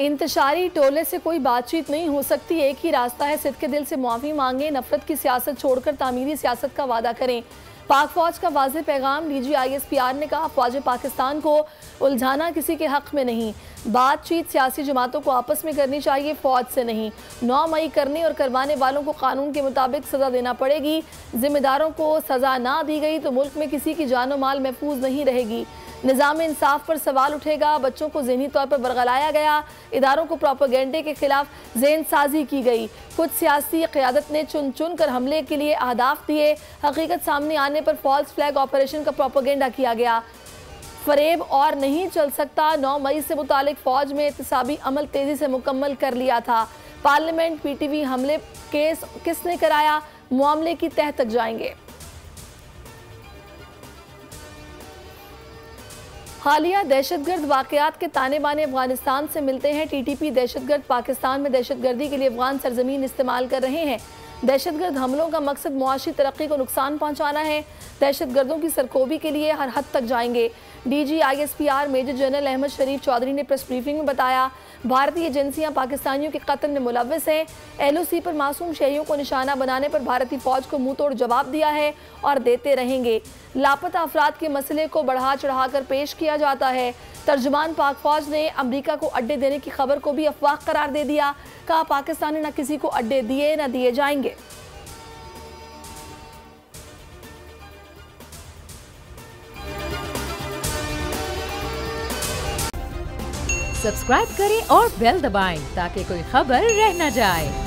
इंतशारी टोले से कोई बातचीत नहीं हो सकती, एक ही रास्ता है, सिद्के दिल से मुआफ़ी मांगे, नफरत की सियासत छोड़कर तामीरी सियासत का वादा करें। पाक फौज का वाज़ेह पैगाम, डीजी ISPR ने कहा फौज पाकिस्तान को उलझाना किसी के हक़ में नहीं, बातचीत सियासी जमातों को आपस में करनी चाहिए, फौज से नहीं। 9 मई करने और करवाने वालों को कानून के मुताबिक सज़ा देना पड़ेगी। जिम्मेदारों को सज़ा ना दी गई तो मुल्क में किसी की जानो माल महफूज नहीं रहेगी। निज़ाम इंसाफ पर सवाल उठेगा, बच्चों को ज़हनी तौर पर बरगलाया गया, इदारों को प्रोपेगेंडे के खिलाफ ज़हन साजी की गई, कुछ सियासी क़यादत ने चुन चुन कर हमले के लिए अहदाफ दिए, हकीकत सामने आने पर फॉल्स फ्लैग ऑपरेशन का प्रोपेगेंडा किया गया। फरेब और नहीं चल सकता, 9 मई से मुतालिक फ़ौज में एहतसाबी अमल तेज़ी से मुकम्मल कर लिया था। पार्लियामेंट PTV हमले केस किसने कराया, मामले की तह तक जाएंगे। हालिया दहशतगर्द वाक़यात के ताने बाने अफगानिस्तान से मिलते हैं। TTP दहशतगर्द पाकिस्तान में दहशतगर्दी के लिए अफगान सरजमीन इस्तेमाल कर रहे हैं। दहशतगर्द हमलों का मकसद मुआशी तरक्की को नुकसान पहुँचाना है। दहशतगर्दों की सरकोबी के लिए हर हद तक जाएंगे। DG ISPR major general Ahmed Sharif Chaudhry ने प्रेस ब्रीफिंग में बताया, भारतीय एजेंसियां पाकिस्तानियों के कत्ल में मुलव्वस हैं। LOC पर मासूम शहरियों को निशाना बनाने पर भारतीय फौज को मुंह तोड़ जवाब दिया है और देते रहेंगे। लापता अफराद के मसले को बढ़ा चढ़ा कर पेश किया जाता है। तर्जुमान पाक फौज ने अमरीका को अड्डे देने की खबर को भी अफवाह करार दे दिया, कहा पाकिस्तान ने न किसी को अड्डे दिए न दिए जाएंगे। सब्सक्राइब करें और बेल दबाएं ताकि कोई खबर रह न जाए।